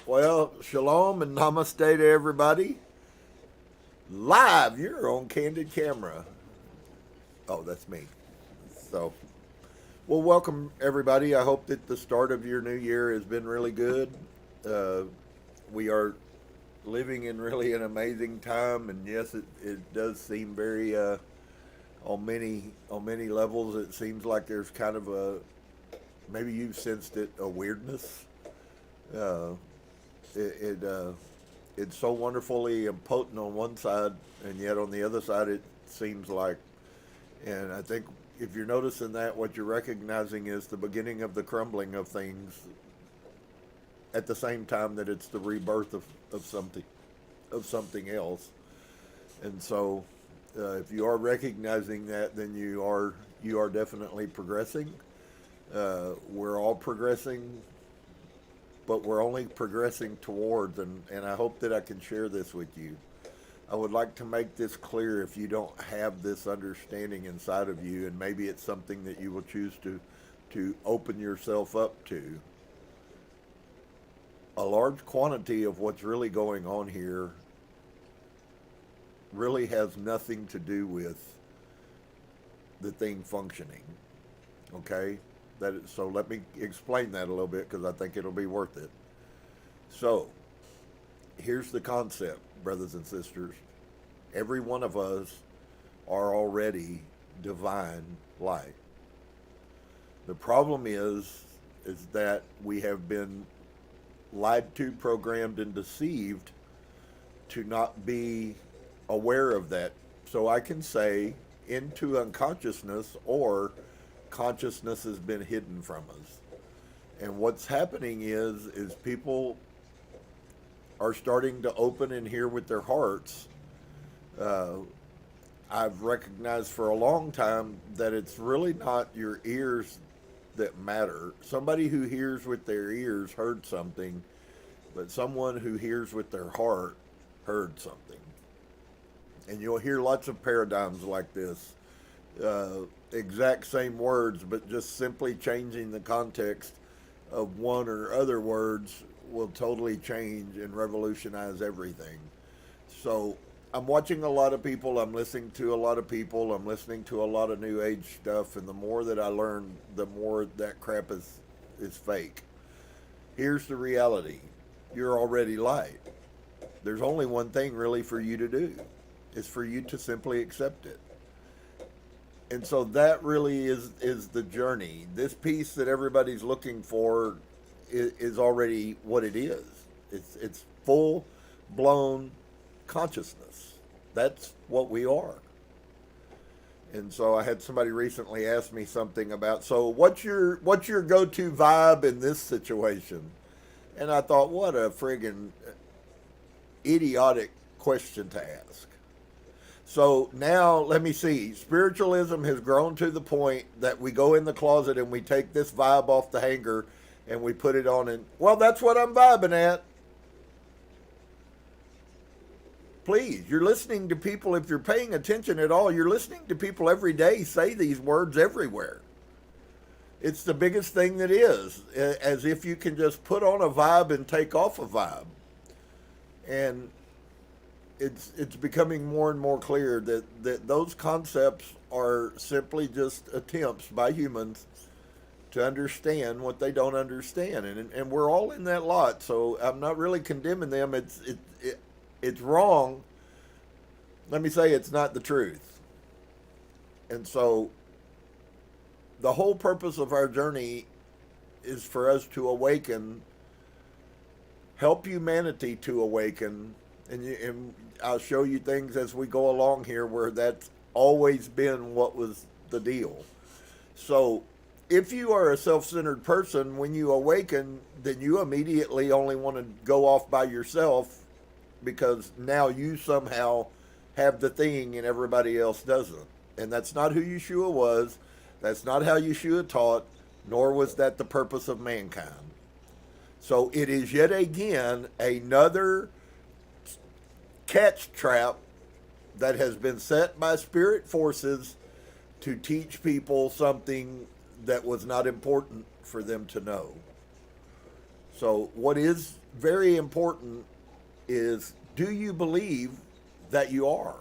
Well, shalom and namaste to everybody. Live, you're on Candid Camera. Oh, that's me. So, well, welcome everybody. I hope that the start of your new year has been really good. We are living in really an amazing time, and yes, it does seem very on many levels. It seems like there's kind of a, maybe you've sensed it, a weirdness. Uh, it's so wonderfully impotent on one side, and yet on the other side, it seems like, and I think if you're noticing that, what you're recognizing is the beginning of the crumbling of things at the same time that it's the rebirth of something else. And so, if you are recognizing that, then you are definitely progressing. We're all progressing, but we're only progressing towards, and I hope that I can share this with you. I would like to make this clear if you don't have this understanding inside of you, and maybe it's something that you will choose to open yourself up to. A large quantity of what's really going on here really has nothing to do with the thing functioning. Okay? So let me explain that a little bit because I think it'll be worth it. So, here's the concept, brothers and sisters. Every one of us are already divine light. The problem is that we have been lied to, programmed, and deceived to not be aware of that. So I can say into unconsciousness, or consciousness has been hidden from us. And what's happening is people are starting to open and hear with their hearts. I've recognized for a long time that it's really not your ears that matter. Somebody who hears with their ears heard something, but someone who hears with their heart heard something. And you'll hear lots of paradigms like this. Exact same words, but just simply changing the context of one or other words will totally change and revolutionize everything. So I'm watching a lot of people, I'm listening to a lot of people, I'm listening to a lot of new age stuff, and the more that I learn, the more that crap is fake. Here's the reality. You're already light. There's only one thing really for you to do. It's for you to simply accept it. And so that really is the journey. This piece that everybody's looking for is already what it is. It's full blown consciousness. That's what we are. And so I had somebody recently ask me something about, so what's your go-to vibe in this situation? And I thought, what a friggin' idiotic question to ask. So now, let me see. Spiritualism has grown to the point that we go in the closet and we take this vibe off the hanger and we put it on, and, well, that's what I'm vibing at. Please, you're listening to people, if you're paying attention at all, you're listening to people every day say these words everywhere. It's the biggest thing that is, as if you can just put on a vibe and take off a vibe. And it's becoming more and more clear that those concepts are simply just attempts by humans to understand what they don't understand, and we're all in that lot. So I'm not really condemning them. It's wrong. Let me say it's not the truth. And so the whole purpose of our journey is for us to awaken, help humanity to awaken, and I'll show you things as we go along here where that's always been what was the deal. So if you are a self-centered person, when you awaken, then you immediately only want to go off by yourself because now you somehow have the thing and everybody else doesn't. And that's not who Yeshua was. That's not how Yeshua taught, nor was that the purpose of mankind. So it is yet again another catch trap that has been set by spirit forces to teach people something that was not important for them to know. So what is very important is, do you believe that you are?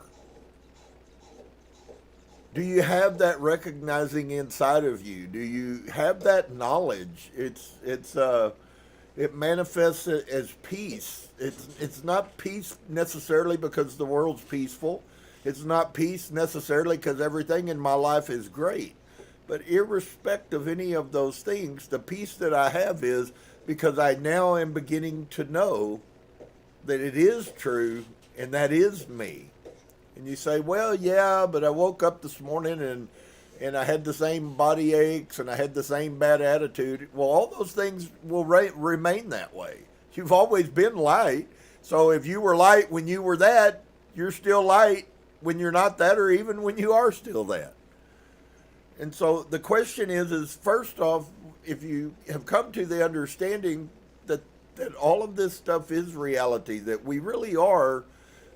Do you have that recognizing inside of you? Do you have that knowledge? It manifests as peace. It's not peace necessarily because the world's peaceful. It's not peace necessarily because everything in my life is great. But irrespective of any of those things, the peace that I have is because I now am beginning to know that it is true and that is me. And you say, well, yeah, but I woke up this morning and I had the same body aches and I had the same bad attitude. Well, all those things will remain that way. You've always been light. So if you were light when you were that, you're still light when you're not that, or even when you are still that. And so the question is first off, if you have come to the understanding that all of this stuff is reality, that we really are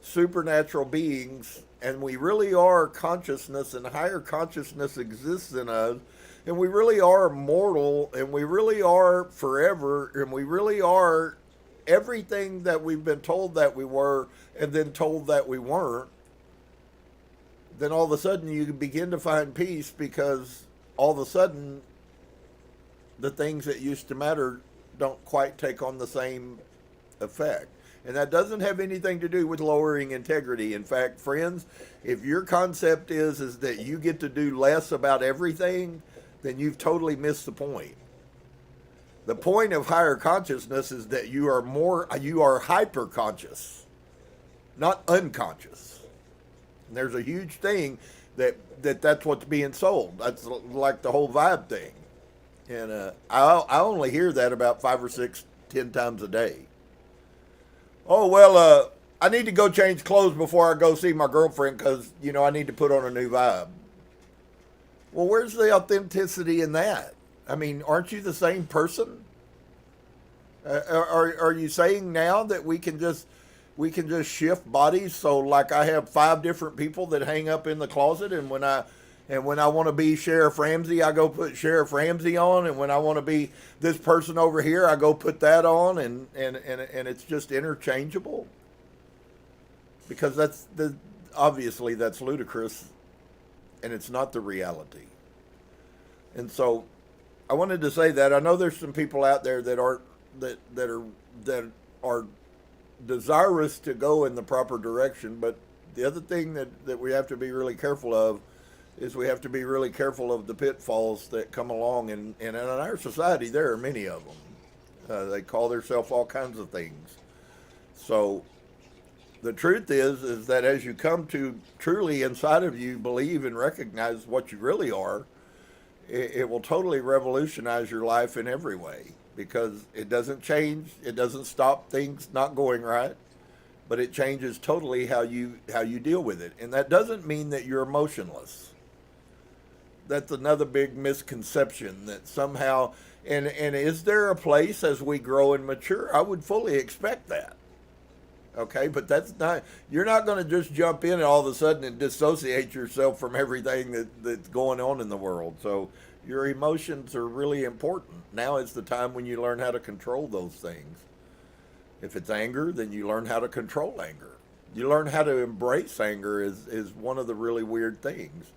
supernatural beings, and we really are consciousness, and higher consciousness exists in us, and we really are mortal, and we really are forever, and we really are everything that we've been told that we were and then told that we weren't, then all of a sudden you begin to find peace, because all of a sudden the things that used to matter don't quite take on the same effect. And that doesn't have anything to do with lowering integrity. In fact, friends, if your concept is that you get to do less about everything, then you've totally missed the point. The point of higher consciousness is that you are hyper conscious, not unconscious. And there's a huge thing that's what's being sold. That's like the whole vibe thing. And I only hear that about 5 or 6, 10 times a day. Oh, well, I need to go change clothes before I go see my girlfriend because, I need to put on a new vibe. Well, where's the authenticity in that? I mean, aren't you the same person? Are you saying now that we can just shift bodies? So like I have 5 different people that hang up in the closet, and when I want to be Sheriff Ramsey, I go put Sheriff Ramsey on, and when I want to be this person over here, I go put that on, and it's just interchangeable. Because obviously that's ludicrous, and it's not the reality. And so I wanted to say that I know there's some people out there that are desirous to go in the proper direction, but the other thing that we have to be really careful of is we have to be really careful of the pitfalls that come along, and in our society there are many of them. They call themselves all kinds of things. So the truth is that as you come to truly inside of you believe and recognize what you really are, it will totally revolutionize your life in every way, because it doesn't change, it doesn't stop things not going right, but it changes totally how you deal with it. And that doesn't mean that you're emotionless. That's another big misconception, that somehow, and is there a place as we grow and mature? I would fully expect that. Okay, but you're not going to just jump in and all of a sudden and dissociate yourself from everything that's going on in the world. So your emotions are really important. Now is the time when you learn how to control those things. If it's anger, then you learn how to control anger. You learn how to embrace anger is one of the really weird things.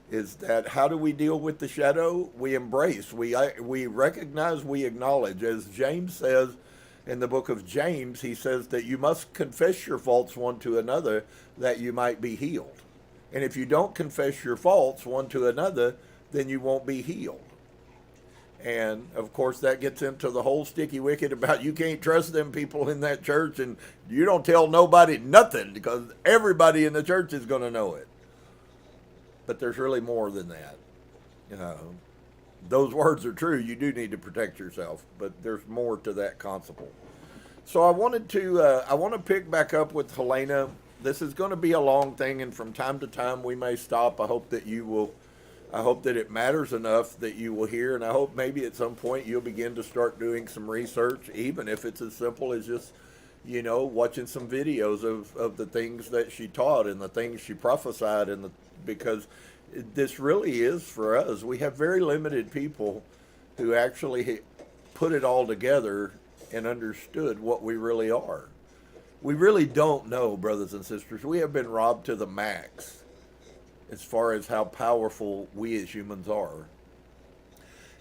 Is that how do we deal with the shadow? We embrace, we recognize, we acknowledge. As James says in the book of James, he says that you must confess your faults one to another that you might be healed. And if you don't confess your faults one to another, then you won't be healed. And of course that gets into the whole sticky wicket about you can't trust them people in that church, and you don't tell nobody nothing because everybody in the church is going to know it. But there's really more than that. Those words are true. You do need to protect yourself, but there's more to that concept. So I want to pick back up with Helena. This is going to be a long thing, and from time to time we may stop. I hope that it matters enough that you will hear, and I hope maybe at some point you'll begin to start doing some research, even if it's as simple as just, watching some videos of the things that she taught and the things she prophesied, because this really is for us. We have very limited people who actually put it all together and understood what we really are. We really don't know, brothers and sisters. We have been robbed to the max as far as how powerful we as humans are.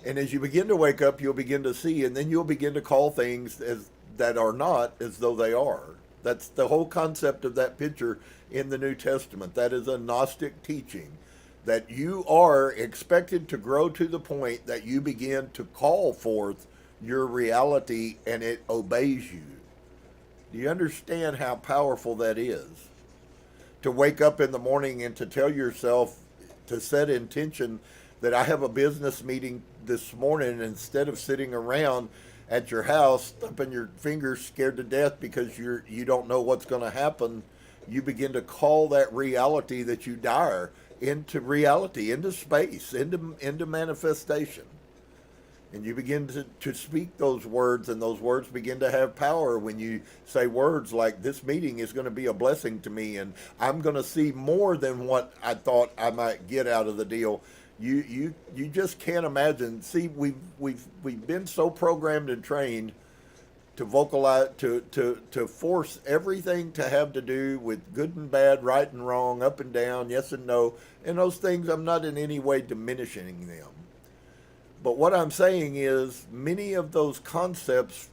And as you begin to wake up, you'll begin to see, and then you'll begin to call things as that are not as though they are. That's the whole concept of that picture in the New Testament. That is a Gnostic teaching, that you are expected to grow to the point that you begin to call forth your reality and it obeys you. Do you understand how powerful that is? To wake up in the morning and to tell yourself, to set intention that I have a business meeting this morning, and instead of sitting around at your house thumping your fingers scared to death because you don't know what's going to happen, you begin to call that reality that you desire into reality, into space, into manifestation. And you begin to speak those words, and those words begin to have power when you say words like, this meeting is going to be a blessing to me, and I'm going to see more than what I thought I might get out of the deal. You just can't imagine. See, we've been so programmed and trained to vocalize, to force everything to have to do with good and bad, right and wrong, up and down, yes and no. And those things, I'm not in any way diminishing them. But what I'm saying is many of those concepts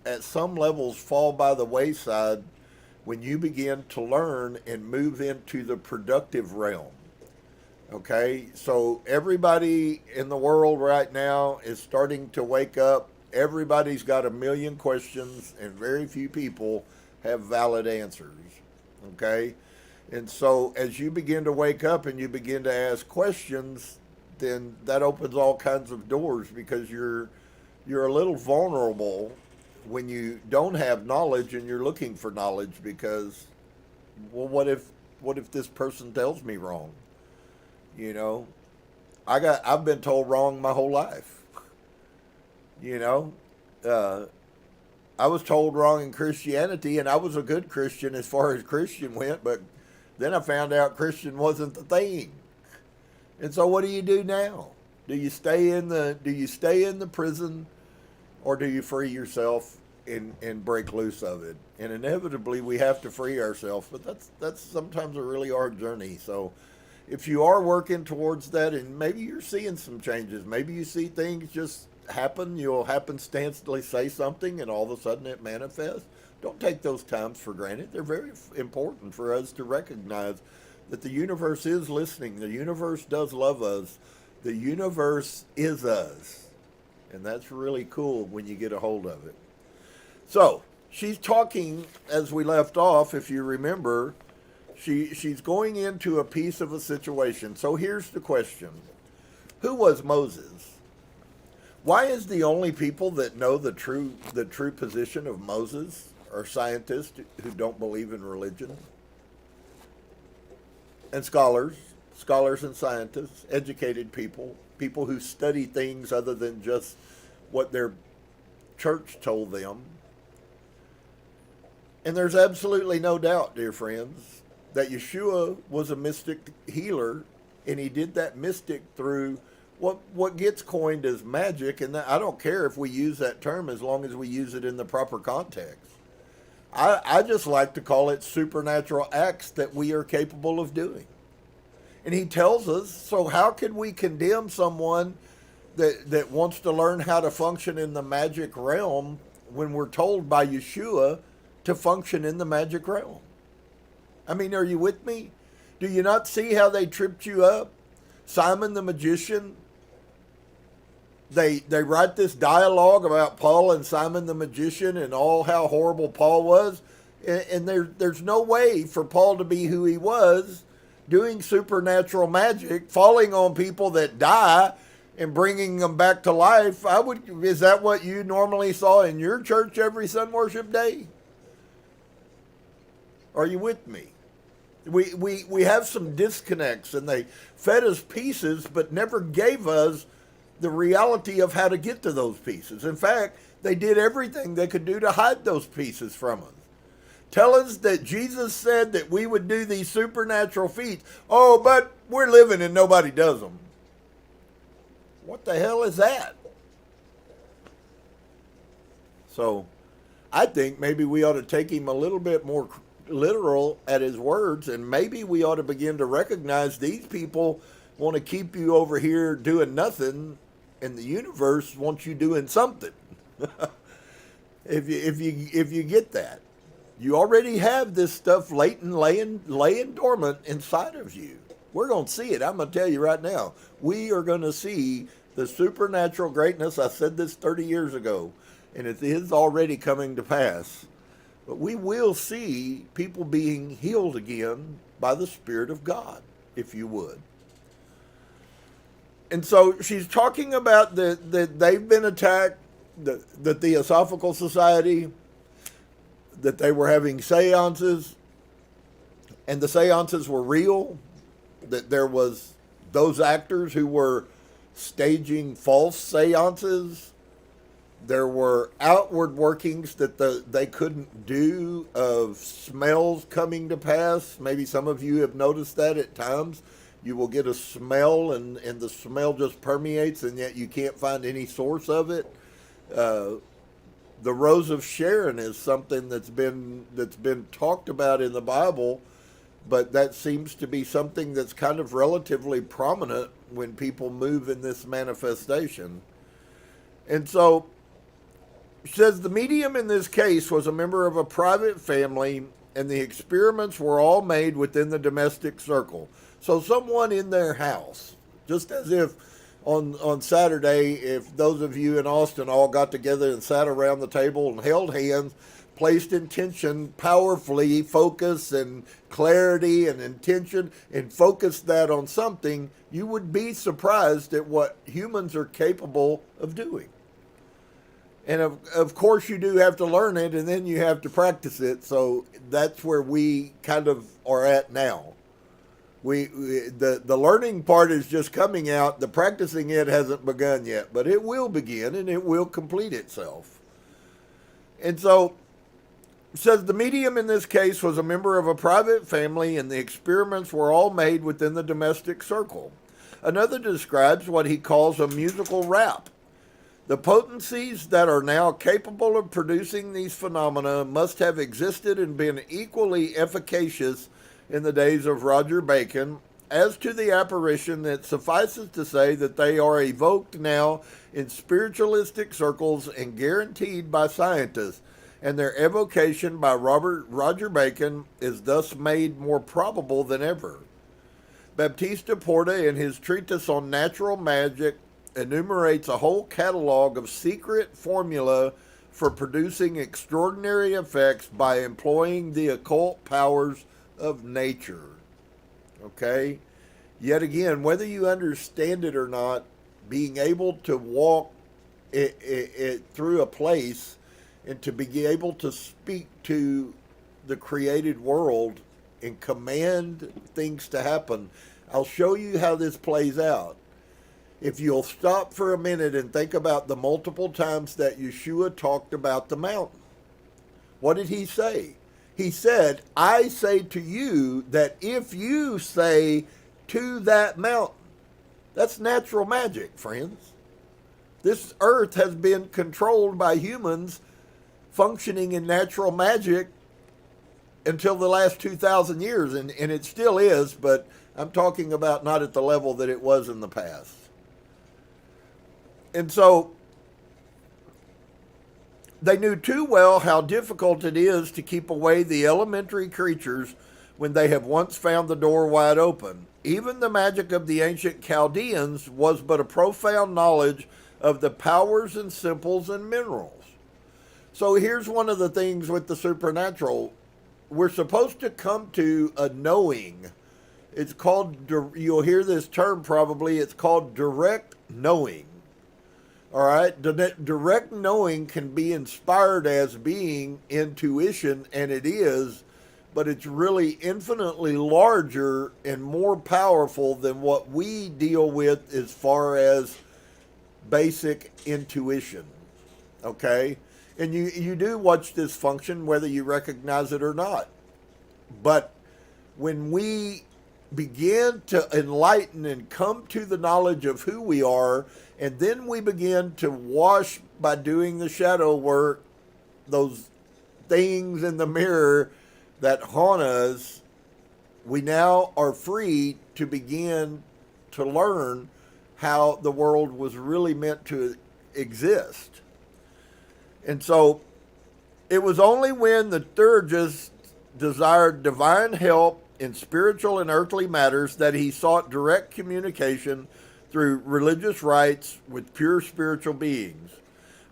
at some levels fall by the wayside when you begin to learn and move into the productive realm. Okay, so everybody in the world right now is starting to wake up. Everybody's got a million questions, and very few people have valid answers. Okay, and so as you begin to wake up and you begin to ask questions, then that opens all kinds of doors, because you're a little vulnerable when you don't have knowledge and you're looking for knowledge, because, well, what if this person tells me wrong? You know, I've been told wrong my whole life. You know, I was told wrong in Christianity, and I was a good Christian as far as Christian went, but then I found out Christian wasn't the thing. And so what do you do now? Do you stay in the prison, or do you free yourself and break loose of it? And inevitably we have to free ourselves, but that's sometimes a really hard journey. So if you are working towards that, and maybe you're seeing some changes, maybe you see things just happen, you'll happenstancely say something and all of a sudden it manifests. Don't take those times for granted. They're very important for us to recognize that the universe is listening. The universe does love us. The universe is us. And that's really cool when you get a hold of it. So she's talking, as we left off, if you remember, she's going into a piece of a situation. So here's the question. Who was Moses? Why is the only people that know the true position of Moses are scientists who don't believe in religion? And scholars and scientists, educated people who study things other than just what their church told them. And there's absolutely no doubt, dear friends, that Yeshua was a mystic healer, and he did that mystic through what gets coined as magic, and I don't care if we use that term as long as we use it in the proper context. I just like to call it supernatural acts that we are capable of doing. And he tells us, so how can we condemn someone that wants to learn how to function in the magic realm when we're told by Yeshua to function in the magic realm? I mean, are you with me? Do you not see how they tripped you up? Simon the magician, they write this dialogue about Paul and Simon the magician and all how horrible Paul was. And there's no way for Paul to be who he was, doing supernatural magic, falling on people that die and bringing them back to life. Is that what you normally saw in your church every Sun Worship Day? Are you with me? We have some disconnects, and they fed us pieces but never gave us the reality of how to get to those pieces. In fact, they did everything they could do to hide those pieces from us. Tell us that Jesus said that we would do these supernatural feats. Oh, but we're living and nobody does them. What the hell is that? So I think maybe we ought to take him a little bit more literal at his words, and maybe we ought to begin to recognize these people want to keep you over here doing nothing, and the universe wants you doing something. If you get that, you already have this stuff latent, laying dormant inside of you. We're going to see it. I'm going to tell you right now. We are going to see the supernatural greatness. I said this 30 years ago, and it is already coming to pass. But we will see people being healed again by the Spirit of God, if you would. And so she's talking about that they've been attacked, that the Theosophical Society, that they were having seances, and the seances were real, that there was those actors who were staging false seances. There were outward workings that they couldn't do of smells coming to pass. Maybe some of you have noticed that at times. You will get a smell, and the smell just permeates, and yet you can't find any source of it. The Rose of Sharon is something that's been talked about in the Bible, but that seems to be something that's kind of relatively prominent when people move in this manifestation. And so, she says the medium in this case was a member of a private family, and the experiments were all made within the domestic circle. So someone in their house, just as if on Saturday, if those of you in Austin all got together and sat around the table and held hands, placed intention powerfully, focus and clarity and intention, and focused that on something, you would be surprised at what humans are capable of doing. And of course you do have to learn it, and then you have to practice it. So that's where we kind of are at now. The learning part is just coming out. The practicing it hasn't begun yet, but it will begin and it will complete itself. And so it says the medium in this case was a member of a private family, and the experiments were all made within the domestic circle. Another describes what he calls a musical rap. The potencies that are now capable of producing these phenomena must have existed and been equally efficacious in the days of Roger Bacon. As to the apparition, it suffices to say that they are evoked now in spiritualistic circles and guaranteed by scientists, and their evocation by Roger Bacon is thus made more probable than ever. Baptista Porta, in his treatise on natural magic, enumerates a whole catalog of secret formula for producing extraordinary effects by employing the occult powers of nature. Okay? Yet again, whether you understand it or not, being able to walk it through a place and to be able to speak to the created world and command things to happen. I'll show you how this plays out. If you'll stop for a minute and think about the multiple times that Yeshua talked about the mountain. What did he say? He said, I say to you that if you say to that mountain, that's natural magic, friends. This earth has been controlled by humans functioning in natural magic until the last 2,000 years, and it still is, but I'm talking about not at the level that it was in the past. And so they knew too well how difficult it is to keep away the elementary creatures when they have once found the door wide open. Even the magic of the ancient Chaldeans was but a profound knowledge of the powers and simples and minerals. So here's one of the things with the supernatural. We're supposed to come to a knowing. It's called, you'll hear this term probably, it's called direct knowing. All right, direct knowing can be inspired as being intuition, and it is, but it's really infinitely larger and more powerful than what we deal with as far as basic intuition. Okay, and you do watch this function whether you recognize it or not. But when we begin to enlighten and come to the knowledge of who we are, and then we begin to wash by doing the shadow work, those things in the mirror that haunt us, we now are free to begin to learn how the world was really meant to exist. And so it was only when the theurgist desired divine help in spiritual and earthly matters that he sought direct communication through religious rites with pure spiritual beings.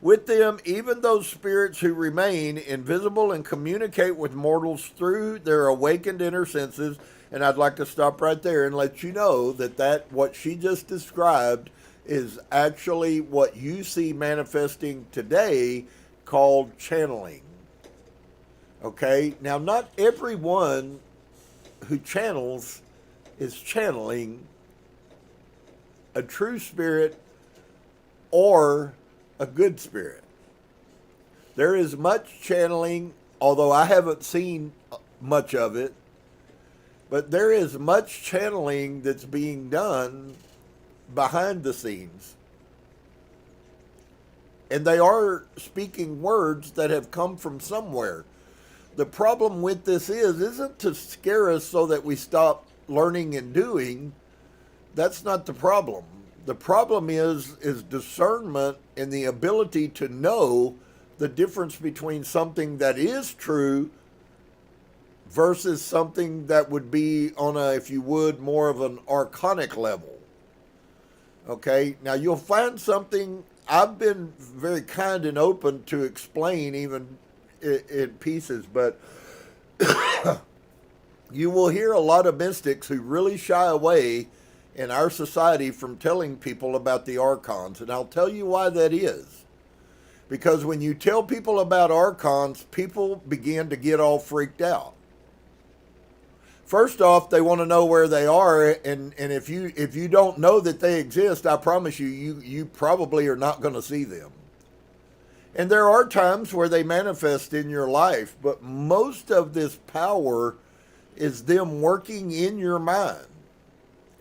With them, even those spirits who remain invisible and communicate with mortals through their awakened inner senses. And I'd like to stop right there and let you know that what she just described is actually what you see manifesting today, called channeling. Okay? Now, not everyone who channels is channeling a true spirit or a good spirit. There is much channeling, although I haven't seen much of it, but there is much channeling that's being done behind the scenes. And they are speaking words that have come from somewhere. The problem with this isn't to scare us so that we stop learning and doing. That's not the problem. The problem is discernment and the ability to know the difference between something that is true versus something that would be on a, if you would, more of an archonic level. Okay, now you'll find something, I've been very kind and open to explain even in pieces, but you will hear a lot of mystics who really shy away in our society from telling people about the archons. And I'll tell you why that is. Because when you tell people about archons, people begin to get all freaked out. First off, they want to know where they are, and if you don't know that they exist, I promise you probably are not going to see them. And there are times where they manifest in your life, but most of this power is them working in your mind.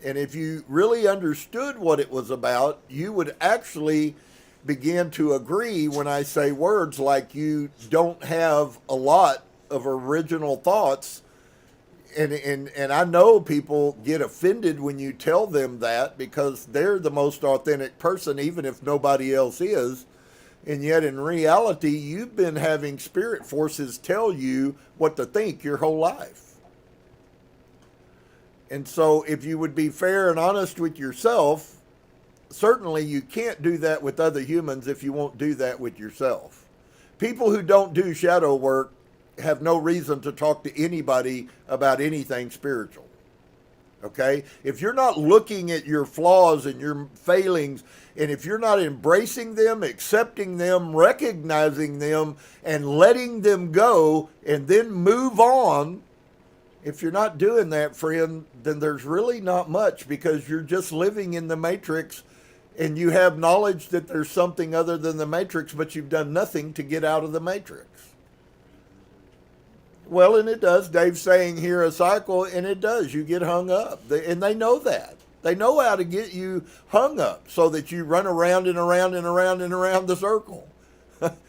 And if you really understood what it was about, you would actually begin to agree when I say words like you don't have a lot of original thoughts. And I know people get offended when you tell them that because they're the most authentic person, even if nobody else is. And yet in reality, you've been having spirit forces tell you what to think your whole life. And so if you would be fair and honest with yourself, certainly you can't do that with other humans if you won't do that with yourself. People who don't do shadow work have no reason to talk to anybody about anything spiritual. Okay? If you're not looking at your flaws and your failings, and if you're not embracing them, accepting them, recognizing them, and letting them go, and then move on, if you're not doing that, friend, then there's really not much, because you're just living in the matrix and you have knowledge that there's something other than the matrix, but you've done nothing to get out of the matrix. Well, and it does. Dave's saying here a cycle, and it does. You get hung up. And they know that. They know how to get you hung up so that you run around and around and around and around the circle.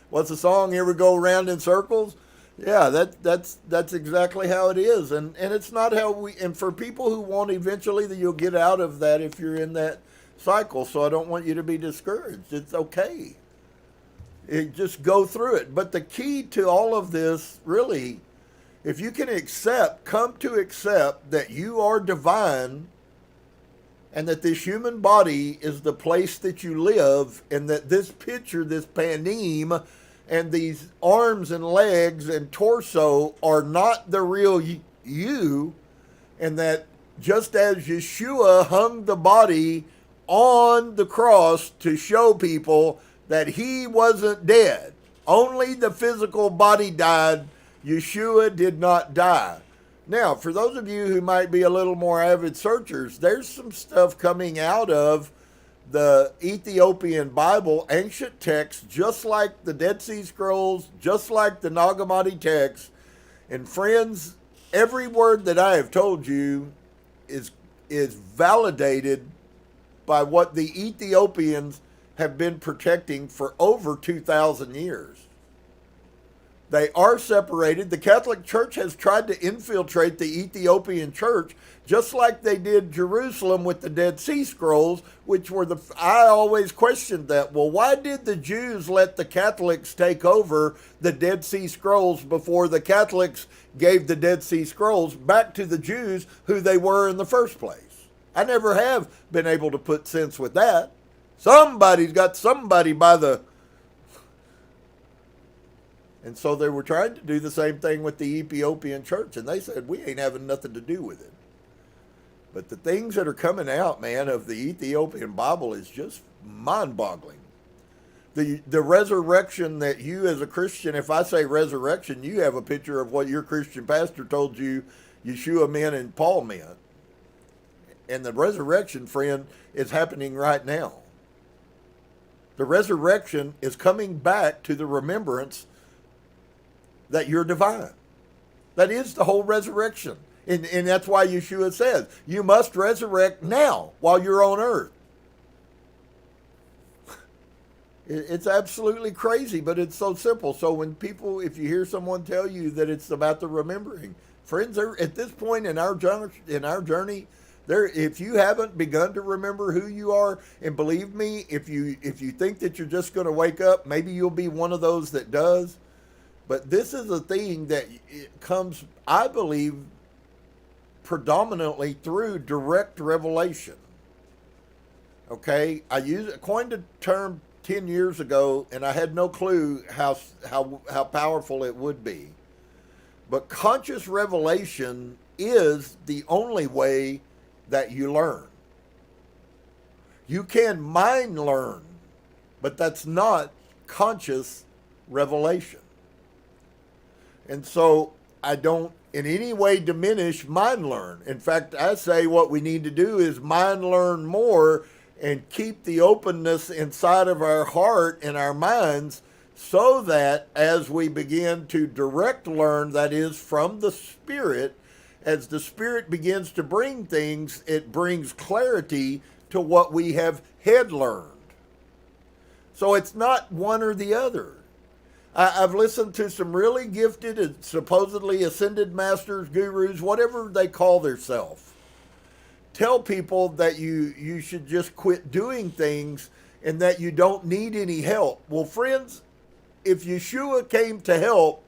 What's the song? Here we go around in circles. Yeah, that's exactly how it is. And it's not how and for people who want eventually, that you'll get out of that if you're in that cycle. So I don't want you to be discouraged. It's okay. Just go through it. But the key to all of this, really, if you can come to accept that you are divine and that this human body is the place that you live, and that this picture, this panim, and these arms and legs and torso are not the real you, and that just as Yeshua hung the body on the cross to show people that he wasn't dead, only the physical body died, Yeshua did not die. Now, for those of you who might be a little more avid searchers, there's some stuff coming out of the Ethiopian Bible, ancient texts, just like the Dead Sea Scrolls, just like the Nag Hammadi texts. And friends, every word that I have told you is validated by what the Ethiopians have been protecting for over 2,000 years. They are separated. The Catholic Church has tried to infiltrate the Ethiopian church, just like they did Jerusalem with the Dead Sea Scrolls, which were I always questioned that. Well, why did the Jews let the Catholics take over the Dead Sea Scrolls before the Catholics gave the Dead Sea Scrolls back to the Jews who they were in the first place? I never have been able to put sense with that. Somebody's got somebody by the... And so they were trying to do the same thing with the Ethiopian church, and they said, we ain't having nothing to do with it. But the things that are coming out, man, of the Ethiopian Bible is just mind-boggling. The resurrection that you as a Christian, if I say resurrection, you have a picture of what your Christian pastor told you Yeshua meant and Paul meant. And the resurrection, friend, is happening right now. The resurrection is coming back to the remembrance that you're divine. That is the whole resurrection. And that's why Yeshua says, you must resurrect now while you're on earth. It's absolutely crazy, but it's so simple. So when if you hear someone tell you that it's about the remembering, friends, at this point in our journey, if you haven't begun to remember who you are, and believe me, if you think that you're just going to wake up, maybe you'll be one of those that does. But this is a thing that it comes, I believe, predominantly through direct revelation. Okay, I coined a term 10 years ago, and I had no clue how powerful it would be. But conscious revelation is the only way that you learn. You can mind learn, but that's not conscious revelation. And so I don't in any way diminish mind learn. In fact, I say what we need to do is mind learn more and keep the openness inside of our heart and our minds so that as we begin to direct learn, that is from the Spirit, as the Spirit begins to bring things, it brings clarity to what we have head learned. So it's not one or the other. I've listened to some really gifted and supposedly ascended masters, gurus, whatever they call themselves, tell people that you should just quit doing things and that you don't need any help. Well, friends, if Yeshua came to help,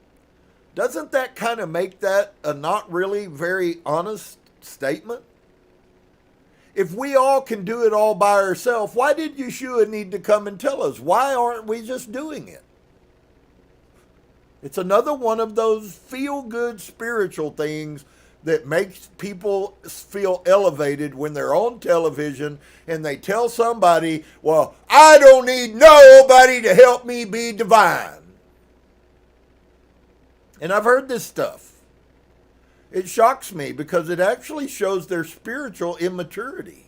doesn't that kind of make that a not really very honest statement? If we all can do it all by ourselves, why did Yeshua need to come and tell us? Why aren't we just doing it? It's another one of those feel-good spiritual things that makes people feel elevated when they're on television and they tell somebody, well, I don't need nobody to help me be divine. And I've heard this stuff. It shocks me because it actually shows their spiritual immaturity.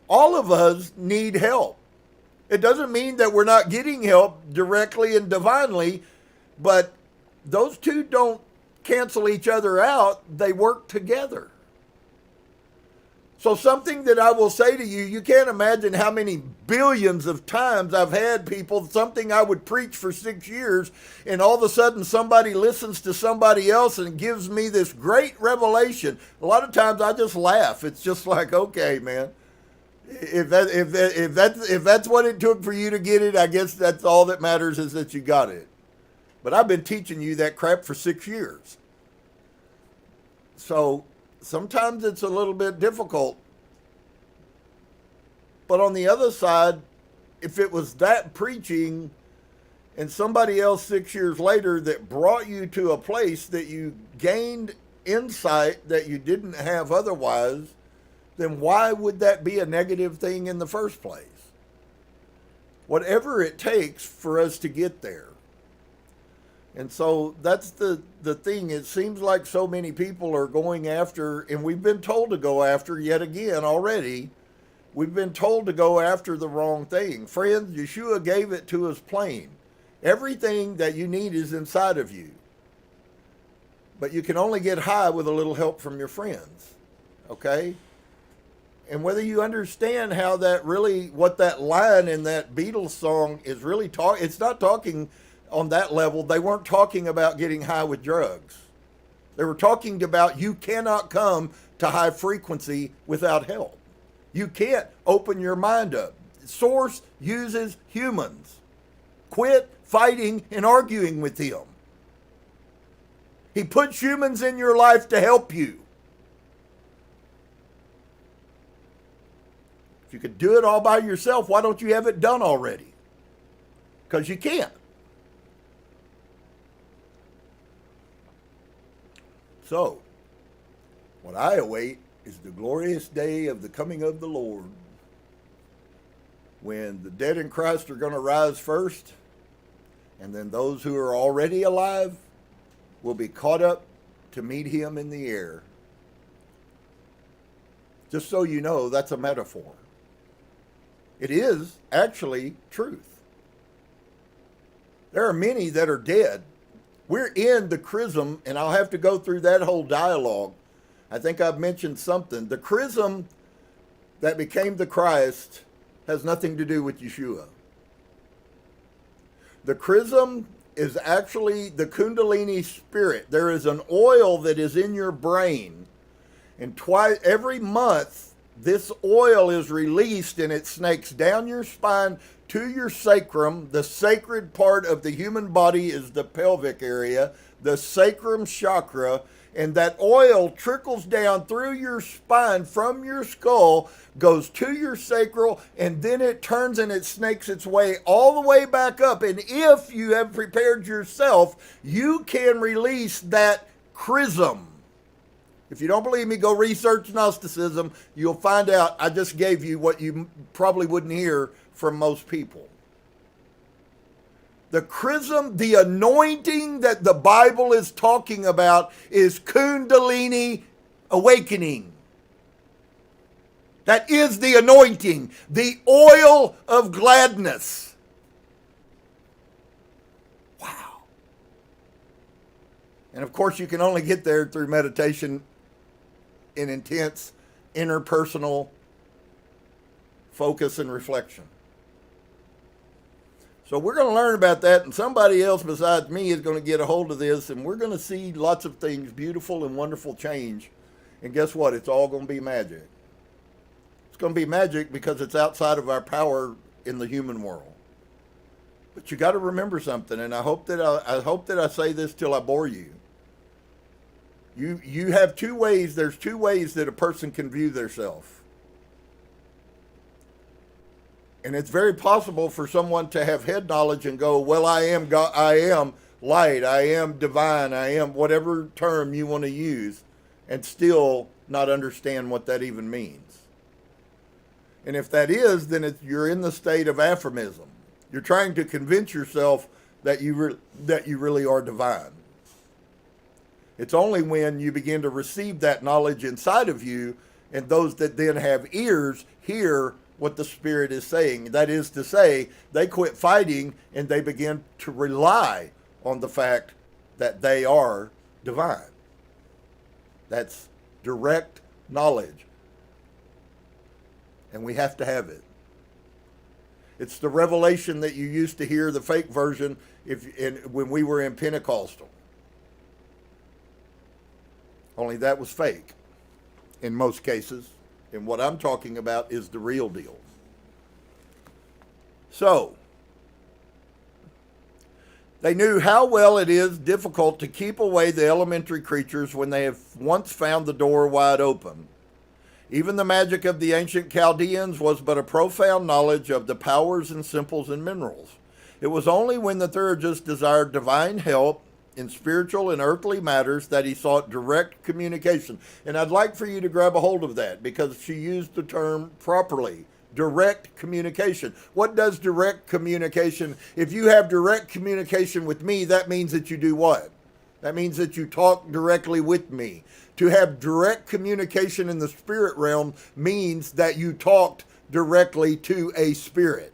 All of us need help. It doesn't mean that we're not getting help directly and divinely, but those two don't cancel each other out. They work together. So something that I will say to you, you can't imagine how many billions of times I've had people, something I would preach for 6 years, and all of a sudden somebody listens to somebody else and gives me this great revelation. A lot of times I just laugh. It's just like, okay, man. If that's what it took for you to get it, I guess that's all that matters is that you got it. But I've been teaching you that crap for 6 years. So sometimes it's a little bit difficult. But on the other side, if it was that preaching and somebody else 6 years later that brought you to a place that you gained insight that you didn't have otherwise, then why would that be a negative thing in the first place? Whatever it takes for us to get there. And so that's the thing. It seems like so many people are going after, and we've been told to go after yet again already, we've been told to go after the wrong thing. Friends, Yeshua gave it to us plain. Everything that you need is inside of you. But you can only get high with a little help from your friends. Okay? And whether you understand how that really, what that line in that Beatles song is really talking, it's not talking on that level, they weren't talking about getting high with drugs. They were talking about you cannot come to high frequency without help. You can't open your mind up. Source uses humans. Quit fighting and arguing with him. He puts humans in your life to help you. If you could do it all by yourself, why don't you have it done already? Because you can't. So, what I await is the glorious day of the coming of the Lord, when the dead in Christ are going to rise first, and then those who are already alive will be caught up to meet him in the air. Just so you know, that's a metaphor. It is actually truth. There are many that are dead. We're in the chrism, and I'll have to go through that whole dialogue. I think I've mentioned something. The chrism that became the Christ has nothing to do with Yeshua. The chrism is actually the Kundalini spirit. There is an oil that is in your brain, and every month this oil is released, and it snakes down your spine to your sacrum. The sacred part of the human body is the pelvic area, the sacrum chakra, and that oil trickles down through your spine from your skull, goes to your sacral, and then it turns and it snakes its way all the way back up. And if you have prepared yourself, you can release that chrism. If you don't believe me, go research Gnosticism. You'll find out I just gave you what you probably wouldn't hear from most people. The chrism, the anointing that the Bible is talking about, is Kundalini awakening. That is the anointing, the oil of gladness. Wow. And of course, you can only get there through meditation in intense interpersonal focus and reflection. So we're going to learn about that, and somebody else besides me is going to get a hold of this, and we're going to see lots of things, beautiful and wonderful change. And guess what? It's all going to be magic. It's going to be magic because it's outside of our power in the human world. But you got to remember something, and I hope that I say this till I bore you. You have two ways. There's two ways that a person can view themselves. And it's very possible for someone to have head knowledge and go, well, I am God, I am light, I am divine, I am whatever term you want to use, and still not understand what that even means. And if that is, then you're in the state of aphorism. You're trying to convince yourself that you really are divine. It's only when you begin to receive that knowledge inside of you, and those that then have ears hear what the Spirit is saying. That is to say, they quit fighting and they begin to rely on the fact that they are divine. That's direct knowledge. And we have to have it. It's the revelation that you used to hear, the fake version, when we were in Pentecostal. Only that was fake in most cases. And what I'm talking about is the real deal. So, they knew how well it is difficult to keep away the elementary creatures when they have once found the door wide open. Even the magic of the ancient Chaldeans was but a profound knowledge of the powers and simples and minerals. It was only when the Theurgist desired divine help in spiritual and earthly matters that he sought direct communication. And I'd like for you to grab a hold of that, because she used the term properly. Direct communication. What does direct communication? If you have direct communication with me, that means that you do what? That means that you talk directly with me. To have direct communication in the spirit realm means that you talked directly to a spirit.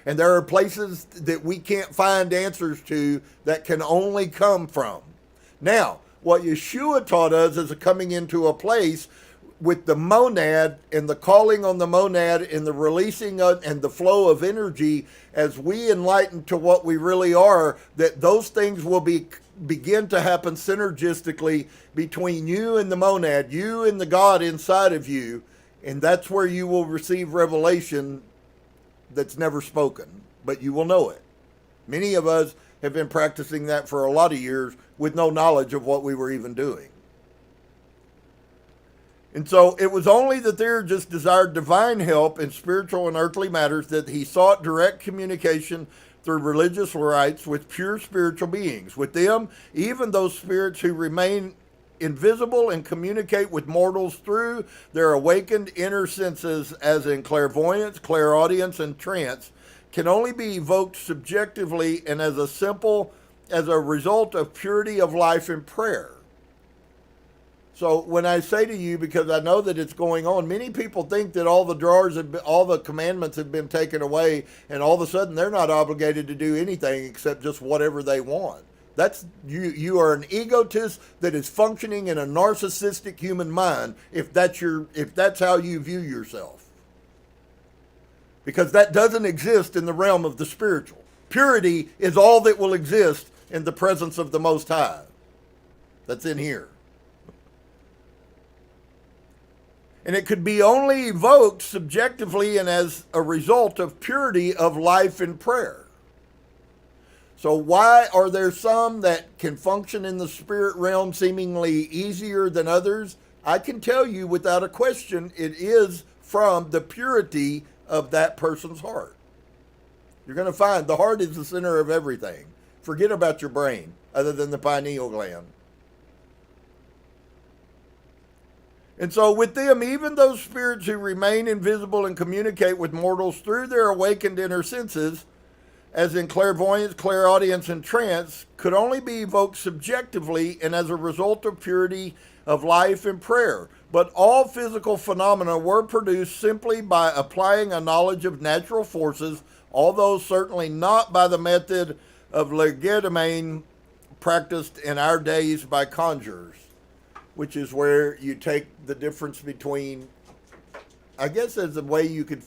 And there are places that we can't find answers to that can only come from. Now, what Yeshua taught us is coming into a place with the monad and the calling on the monad and the releasing of, and the flow of energy, as we enlighten to what we really are, that those things will begin to happen synergistically between you and the monad, you and the God inside of you, and that's where you will receive revelation that's never spoken, but you will know it. Many of us have been practicing that for a lot of years with no knowledge of what we were even doing. And so it was only that Theurgus desired divine help in spiritual and earthly matters that he sought direct communication through religious rites with pure spiritual beings. With them, even those spirits who remain invisible and communicate with mortals through their awakened inner senses, as in clairvoyance, clairaudience, and trance, can only be evoked subjectively and as a result of purity of life in prayer. So when I say to you, because I know that it's going on, many people think that all the commandments have been taken away, and all of a sudden they're not obligated to do anything except just whatever they want. That's you are an egotist that is functioning in a narcissistic human mind if that's how you view yourself. Because that doesn't exist in the realm of the spiritual. Purity is all that will exist in the presence of the Most High. That's in here. And it could be only evoked subjectively and as a result of purity of life in prayer. So why are there some that can function in the spirit realm seemingly easier than others? I can tell you without a question, it is from the purity of that person's heart. You're going to find the heart is the center of everything. Forget about your brain, other than the pineal gland. And so with them, even those spirits who remain invisible and communicate with mortals through their awakened inner senses, as in clairvoyance, clairaudience, and trance, could only be evoked subjectively and as a result of purity of life and prayer. But all physical phenomena were produced simply by applying a knowledge of natural forces, although certainly not by the method of legerdemain practiced in our days by conjurers, which is where you take the difference between, I guess as a way you could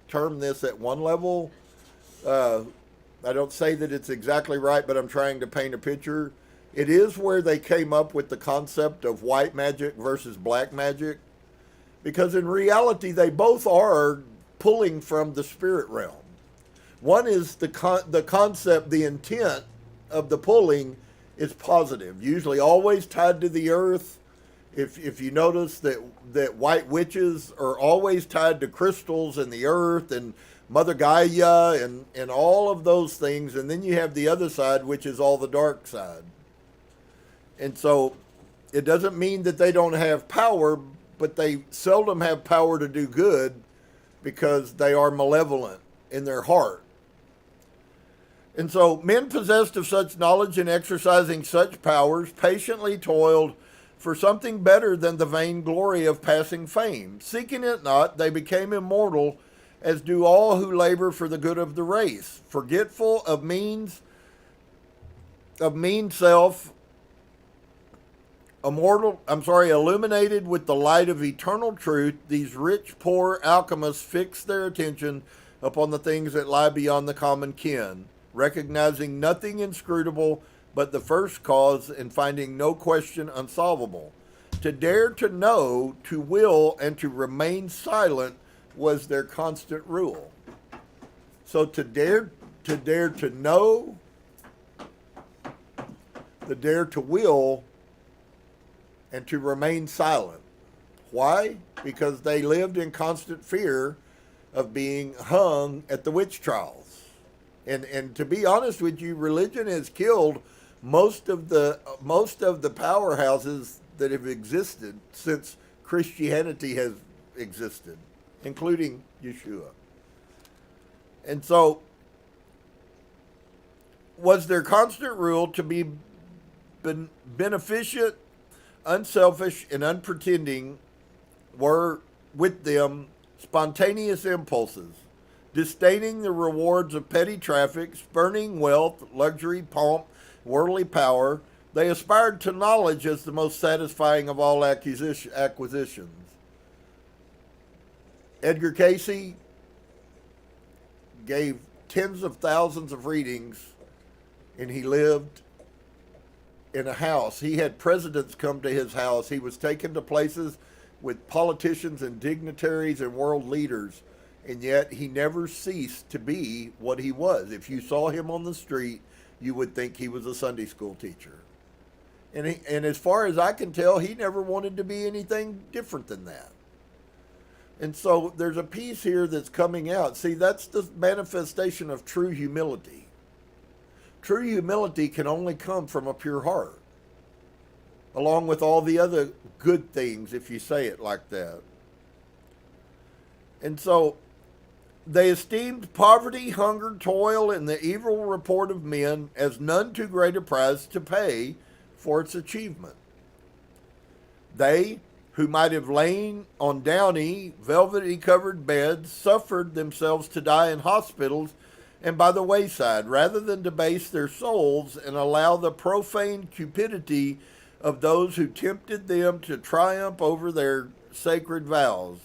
term this at one level. I don't say that it's exactly right, but I'm trying to paint a picture. It is where they came up with the concept of white magic versus black magic, because in reality they both are pulling from the spirit realm. One is the concept, the intent of the pulling is positive, usually always tied to the earth. If you notice that white witches are always tied to crystals and the earth and Mother Gaia and all of those things, and then you have the other side, which is all the dark side. And so it doesn't mean that they don't have power, but they seldom have power to do good because they are malevolent in their heart. And so men possessed of such knowledge and exercising such powers patiently toiled for something better than the vain glory of passing fame. Seeking it not, they became immortal, as do all who labor for the good of the race. Forgetful of mean self, illuminated with the light of eternal truth, these rich, poor alchemists fix their attention upon the things that lie beyond the common ken, recognizing nothing inscrutable but the first cause and finding no question unsolvable. To dare to know, to will, and to remain silent was their constant rule. So to dare to know, the dare to will, and to remain silent. Why? Because they lived in constant fear of being hung at the witch trials. And to be honest with you, religion has killed most of the powerhouses that have existed since Christianity has existed, including Yeshua. And so was their constant rule to be beneficent, unselfish, and unpretending, were with them spontaneous impulses, disdaining the rewards of petty traffic, spurning wealth, luxury, pomp, worldly power. They aspired to knowledge as the most satisfying of all acquisitions. Edgar Casey gave tens of thousands of readings, and he lived in a house. He had presidents come to his house. He was taken to places with politicians and dignitaries and world leaders, and yet he never ceased to be what he was. If you saw him on the street, you would think he was a Sunday school teacher. And as far as I can tell, he never wanted to be anything different than that. And so there's a piece here that's coming out. See, that's the manifestation of true humility. True humility can only come from a pure heart, along with all the other good things, if you say it like that. And so they esteemed poverty, hunger, toil, and the evil report of men as none too great a price to pay for its achievement. They, who might have lain on downy, velvety covered beds, suffered themselves to die in hospitals and by the wayside, rather than debase their souls and allow the profane cupidity of those who tempted them to triumph over their sacred vows.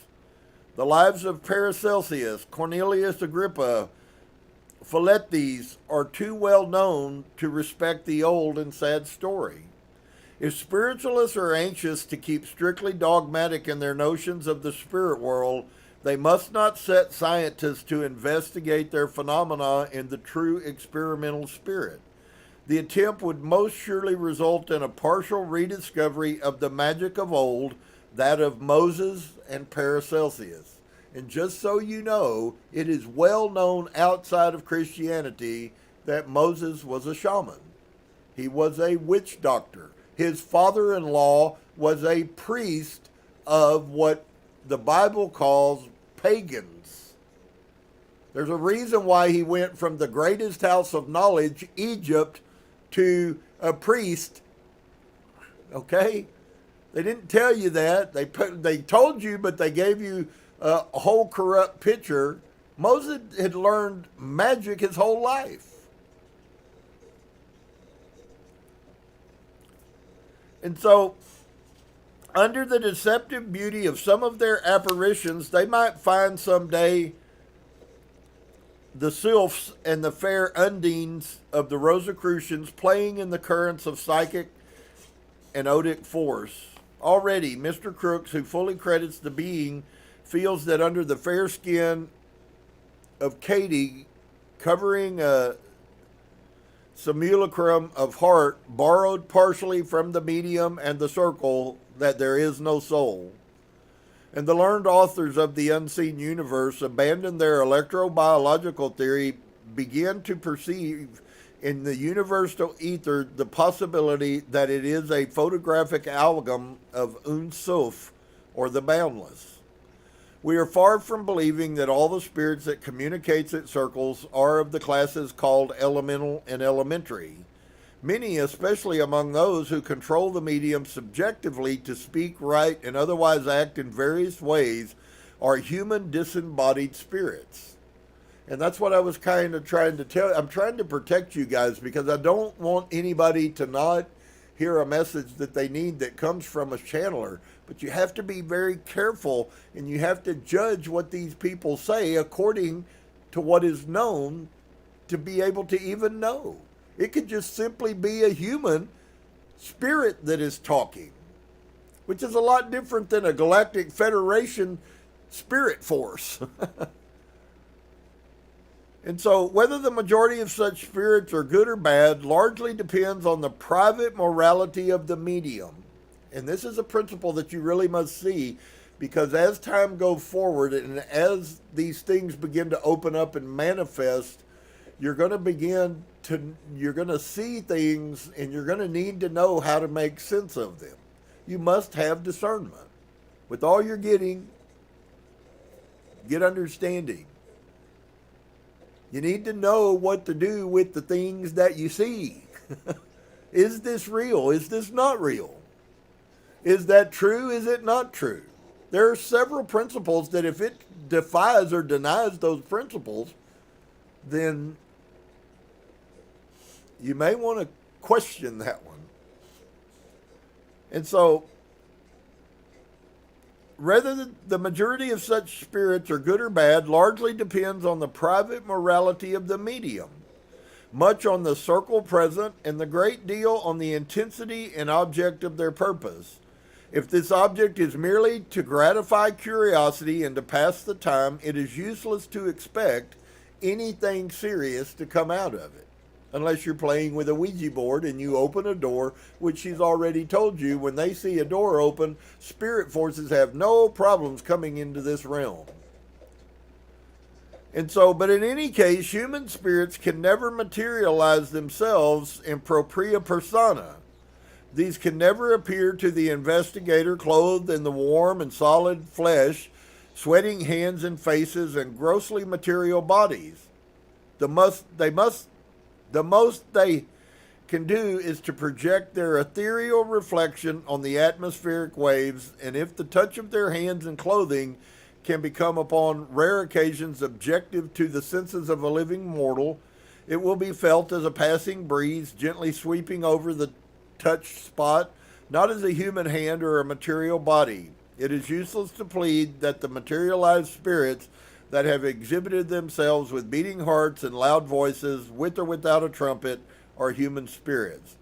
The lives of Paracelsus, Cornelius Agrippa, Philetes are too well known to respect the old and sad story. If spiritualists are anxious to keep strictly dogmatic in their notions of the spirit world, they must not set scientists to investigate their phenomena in the true experimental spirit. The attempt would most surely result in a partial rediscovery of the magic of old, that of Moses and Paracelsus. And just so you know, it is well known outside of Christianity that Moses was a shaman. He was a witch doctor. His father-in-law was a priest of what the Bible calls pagans. There's a reason why he went from the greatest house of knowledge, Egypt, to a priest. Okay? They didn't tell you that. They told you, but they gave you a whole corrupt picture. Moses had learned magic his whole life. And so, under the deceptive beauty of some of their apparitions, they might find someday the sylphs and the fair undines of the Rosicrucians playing in the currents of psychic and odic force. Already, Mr. Crooks, who fully credits the being, feels that under the fair skin of Katie, covering a simulacrum of heart borrowed partially from the medium and the circle, that there is no soul. And the learned authors of the unseen universe abandon their electrobiological theory, begin to perceive in the universal ether the possibility that it is a photographic amalgam of Un Sof, or the boundless. We are far from believing that all the spirits that communicates at circles are of the classes called elemental and elementary. Many, especially among those who control the medium subjectively to speak, write, and otherwise act in various ways, are human disembodied spirits. And that's what I was kind of trying to tell. I'm trying to protect you guys because I don't want anybody to not hear a message that they need that comes from a channeler. But you have to be very careful, and you have to judge what these people say according to what is known to be able to even know. It could just simply be a human spirit that is talking, which is a lot different than a Galactic Federation spirit force. And so whether the majority of such spirits are good or bad largely depends on the private morality of the medium. And this is a principle that you really must see, because as time goes forward and as these things begin to open up and manifest, you're going to see things, and you're going to need to know how to make sense of them. You must have discernment. With all you're getting, get understanding. You need to know what to do with the things that you see. Is this real? Is this not real? Is that true? Is it not true? There are several principles that if it defies or denies those principles, then you may want to question that one. And so Whether the majority of such spirits are good or bad largely depends on the private morality of the medium, much on the circle present, and the great deal on the intensity and object of their purpose. If this object is merely to gratify curiosity and to pass the time, it is useless to expect anything serious to come out of it. Unless you're playing with a Ouija board and you open a door, which she's already told you, when they see a door open, spirit forces have no problems coming into this realm. And so, but in any case, human spirits can never materialize themselves in propria persona. These can never appear to the investigator clothed in the warm and solid flesh, sweating hands and faces, and grossly material bodies. The most they can do is to project their ethereal reflection on the atmospheric waves, and if the touch of their hands and clothing can become upon rare occasions objective to the senses of a living mortal, it will be felt as a passing breeze gently sweeping over the touched spot, not as a human hand or a material body. It is useless to plead that the materialized spirits that have exhibited themselves with beating hearts and loud voices, with or without a trumpet, are human spirits.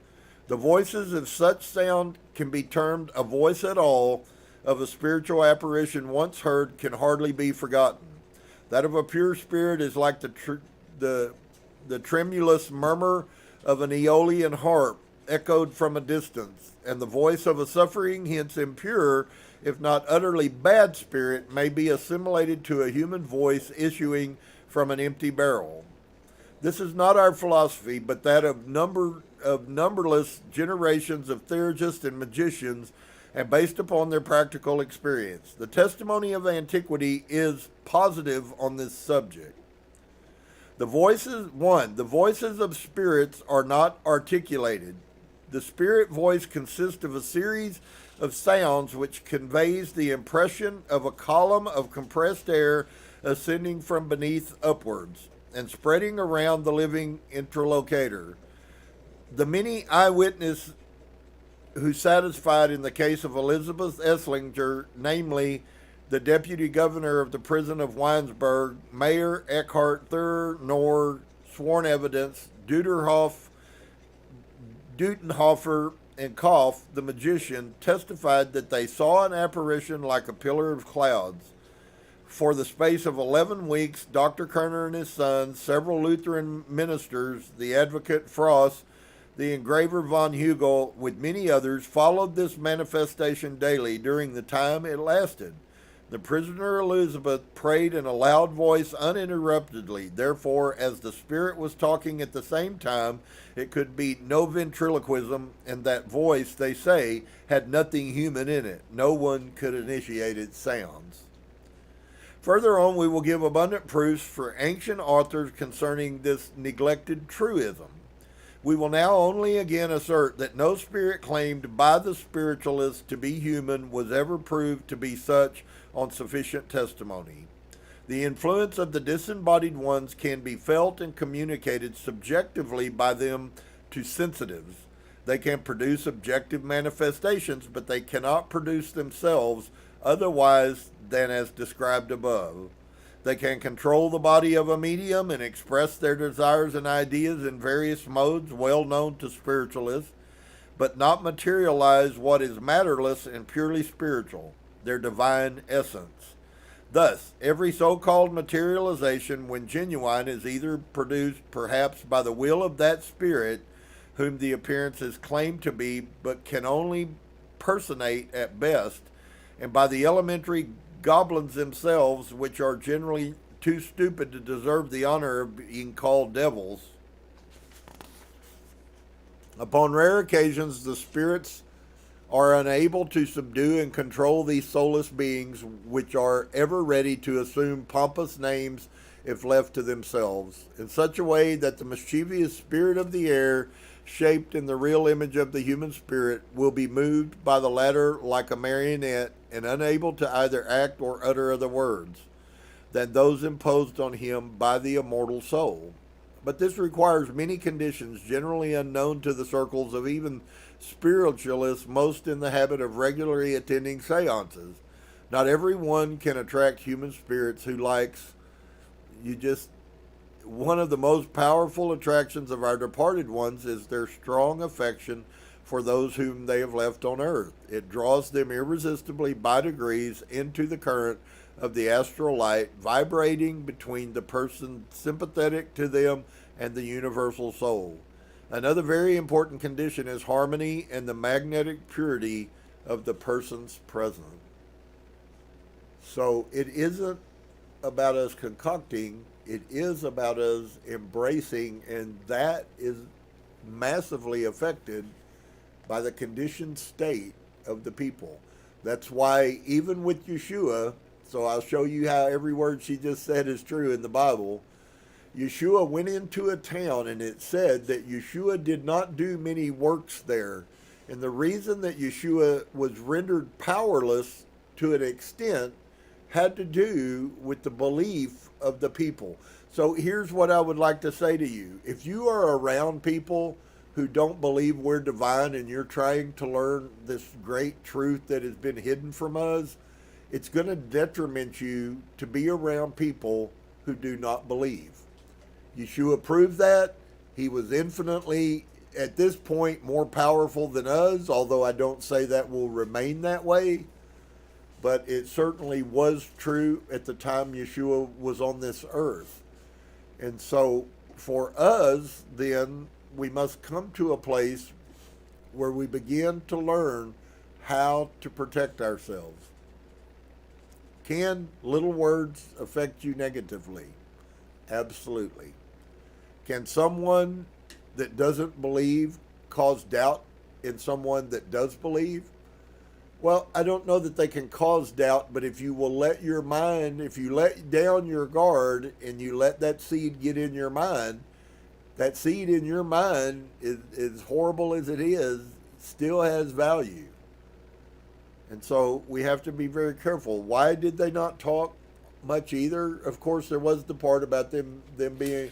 The voices of such sound can be termed a voice at all, of a spiritual apparition once heard can hardly be forgotten. That of a pure spirit is like the tremulous murmur of an Aeolian harp echoed from a distance, and the voice of a suffering, hence impure, if not utterly bad spirit, may be assimilated to a human voice issuing from an empty barrel. This is not our philosophy, but that of numberless generations of theurgists and magicians, and based upon their practical experience. The testimony of antiquity is positive on this subject. The voices of spirits are not articulated. The spirit voice consists of a series of sounds which conveys the impression of a column of compressed air ascending from beneath upwards and spreading around the living interlocutor. The many eyewitnesses who satisfied in the case of Elizabeth Esslinger, namely the deputy governor of the prison of Weinsberg, Mayor Eckhart Thur, Knorr, sworn evidence, Dutenhofer, and Koff, the magician, testified that they saw an apparition like a pillar of clouds. For the space of 11 weeks, Dr. Kerner and his sons, several Lutheran ministers, the advocate Frost, the engraver von Hugel, with many others, followed this manifestation daily during the time it lasted. The prisoner Elizabeth prayed in a loud voice uninterruptedly. Therefore, as the spirit was talking at the same time, it could be no ventriloquism, and that voice, they say, had nothing human in it. No one could initiate its sounds. Further on, we will give abundant proofs for ancient authors concerning this neglected truism. We will now only again assert that no spirit claimed by the spiritualists to be human was ever proved to be such on sufficient testimony. The influence of the disembodied ones can be felt and communicated subjectively by them to sensitives. They can produce objective manifestations, but they cannot produce themselves otherwise than as described above. They can control the body of a medium and express their desires and ideas in various modes well known to spiritualists, but not materialize what is matterless and purely spiritual, their divine essence. Thus, every so-called materialization, when genuine, is either produced perhaps by the will of that spirit whom the appearances claim to be, but can only personate at best, and by the elementary goblins themselves, which are generally too stupid to deserve the honor of being called devils. Upon rare occasions, the spirits are unable to subdue and control these soulless beings, which are ever ready to assume pompous names if left to themselves, in such a way that the mischievous spirit of the air, shaped in the real image of the human spirit, will be moved by the latter like a marionette, and unable to either act or utter other words than those imposed on him by the immortal soul. But this requires many conditions generally unknown to the circles of even spiritualists most in the habit of regularly attending seances. Not everyone can attract human spirits who likes you just. One of the most powerful attractions of our departed ones is their strong affection for those whom they have left on earth. It draws them irresistibly by degrees into the current of the astral light, vibrating between the person sympathetic to them and the universal soul. Another very important condition is harmony and the magnetic purity of the person's presence. So it isn't about us concocting, it is about us embracing, and that is massively affected by the conditioned state of the people. That's why even with Yeshua, so I'll show you how every word she just said is true in the Bible. Yeshua went into a town and it said that Yeshua did not do many works there. And the reason that Yeshua was rendered powerless to an extent had to do with the belief of the people. So here's what I would like to say to you. If you are around people who don't believe we're divine and you're trying to learn this great truth that has been hidden from us, it's going to detriment you to be around people who do not believe. Yeshua proved that. He was infinitely, at this point, more powerful than us, although I don't say that will remain that way. But it certainly was true at the time Yeshua was on this earth. And so for us, then, we must come to a place where we begin to learn how to protect ourselves. Can little words affect you negatively? Absolutely. Can someone that doesn't believe cause doubt in someone that does believe? Well, I don't know that they can cause doubt, but if you will let your mind, if you let down your guard and you let that seed get in your mind, that seed in your mind, is as horrible as it is, still has value. And so we have to be very careful. Why did they not talk much either? Of course, there was the part about them being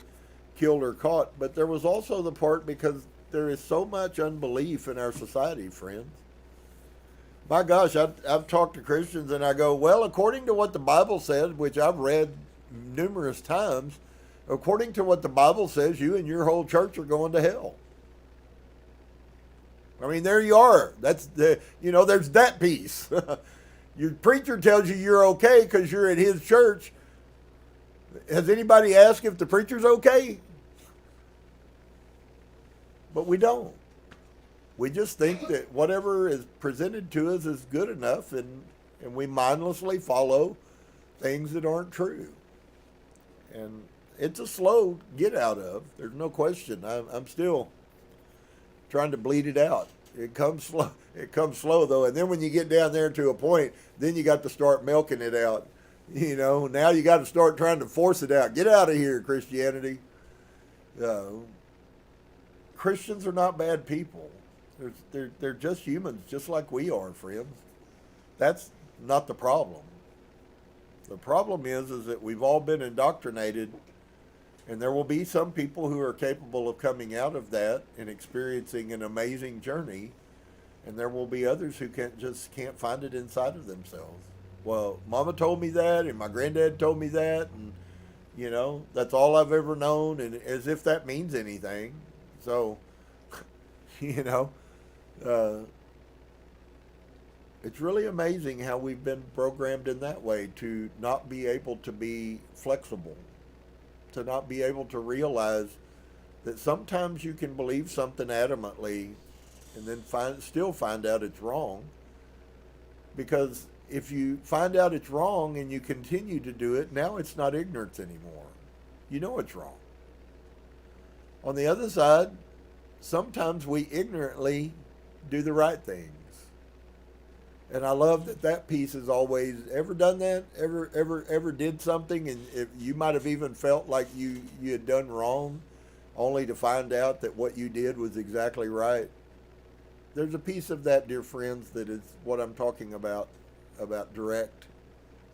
killed or caught, but there was also the part because there is so much unbelief in our society, friends. My gosh, I've talked to Christians and I go, well, according to what the Bible says, which I've read numerous times, according to what the Bible says, you and your whole church are going to hell. I mean, there you are. That's there's that piece. Your preacher tells you you're okay because you're at his church. Has anybody asked if the preacher's okay? But we don't. We just think that whatever is presented to us is good enough, and we mindlessly follow things that aren't true. And it's a slow get out of. There's no question. I'm still trying to bleed it out. It comes slow. It comes slow though, and then when you get down there to a point, then you got to start milking it out. Now you got to start trying to force it out. Get out of here, Christianity. Christians are not bad people. They're just humans, just like we are, friends. That's not the problem. The problem is that we've all been indoctrinated, and there will be some people who are capable of coming out of that and experiencing an amazing journey, and there will be others who can't find it inside of themselves. Well, Mama told me that, and my granddad told me that, and that's all I've ever known, and as if that means anything. So, it's really amazing how we've been programmed in that way to not be able to be flexible, to not be able to realize that sometimes you can believe something adamantly and then still find out it's wrong. Because if you find out it's wrong and you continue to do it, now it's not ignorance anymore. You know it's wrong. On the other side, sometimes we ignorantly do the right things. And I love that piece is always, ever done that? Ever did something and you might have even felt like you had done wrong only to find out that what you did was exactly right. There's a piece of that, dear friends, that is what I'm talking about direct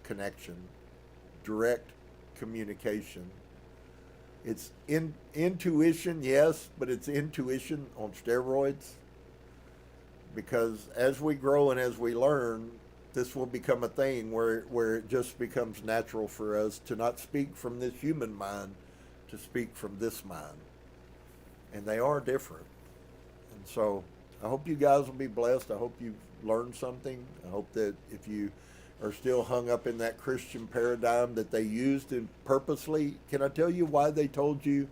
connection, direct communication. It's intuition, yes, but it's intuition on steroids. Because as we grow and as we learn, this will become a thing where it just becomes natural for us to not speak from this human mind, to speak from this mind. And they are different. And so I hope you guys will be blessed. I hope you've learned something. I hope that if you are still hung up in that Christian paradigm that they used and purposely, can I tell you why they told you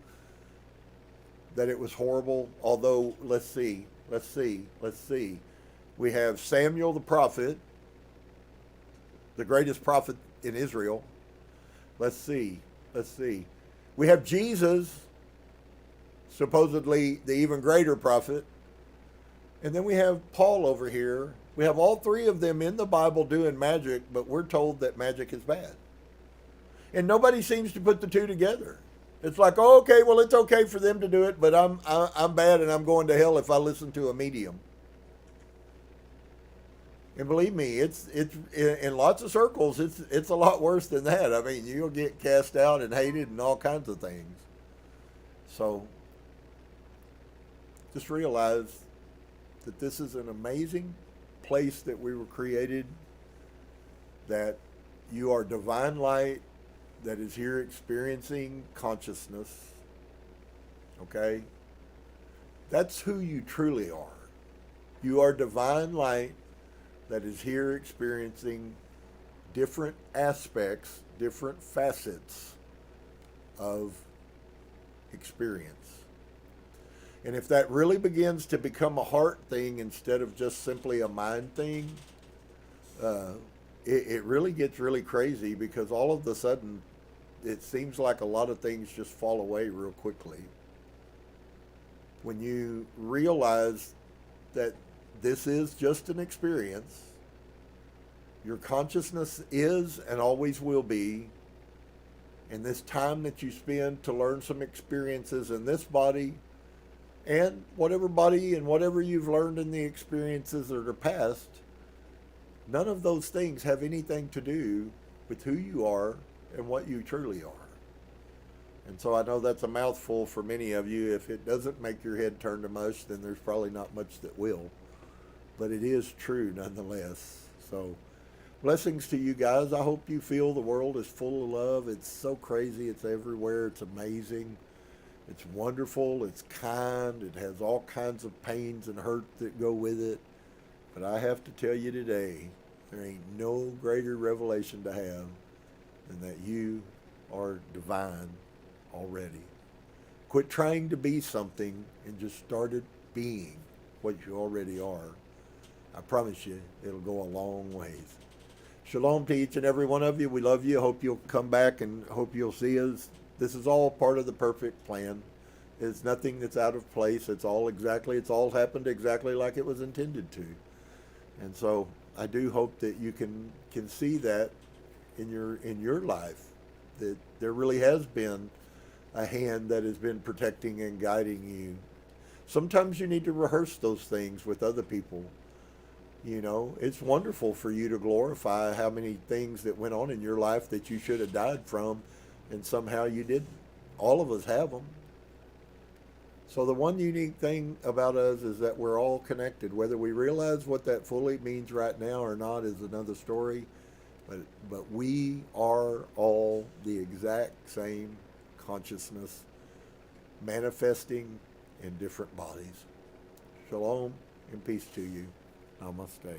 that it was horrible? Although, let's see. We have Samuel the prophet, the greatest prophet in Israel. Let's see. We have Jesus, supposedly the even greater prophet. And then we have Paul over here. We have all three of them in the Bible doing magic, but we're told that magic is bad. And nobody seems to put the two together. It's like, oh, okay, well, it's okay for them to do it, but I'm bad and I'm going to hell if I listen to a medium. And believe me, it's in lots of circles, it's a lot worse than that. I mean, you'll get cast out and hated and all kinds of things. So just realize that this is an amazing place that we were created, that you are divine light that is here experiencing consciousness. Okay? That's who you truly are. You are divine light that is here experiencing different aspects, different facets of experience. And if that really begins to become a heart thing instead of just simply a mind thing, it really gets really crazy, because all of a sudden it seems like a lot of things just fall away real quickly. When you realize that this is just an experience, your consciousness is and always will be, and this time that you spend to learn some experiences in this body, and whatever body and whatever you've learned in the experiences that are past, none of those things have anything to do with who you are and what you truly are. And so I know that's a mouthful for many of you. If it doesn't make your head turn to mush, then there's probably not much that will. But it is true nonetheless. So blessings to you guys. I hope you feel the world is full of love. It's so crazy. It's everywhere. It's amazing. It's wonderful. It's kind. It has all kinds of pains and hurt that go with it. But I have to tell you today, there ain't no greater revelation to have than that you are divine already. Quit trying to be something and just started being what you already are. I promise you, it'll go a long ways. Shalom to each and every one of you. We love you. Hope you'll come back and hope you'll see us. This is all part of the perfect plan. It's nothing that's out of place. It's all happened exactly like it was intended to. And so I do hope that you can see that in your life, that there really has been a hand that has been protecting and guiding you. Sometimes you need to rehearse those things with other people. You know, it's wonderful for you to glorify how many things that went on in your life that you should have died from, and somehow you didn't. All of us have them. So the one unique thing about us is that we're all connected. Whether we realize what that fully means right now or not is another story. But we are all the exact same consciousness manifesting in different bodies. Shalom and peace to you. Namaste.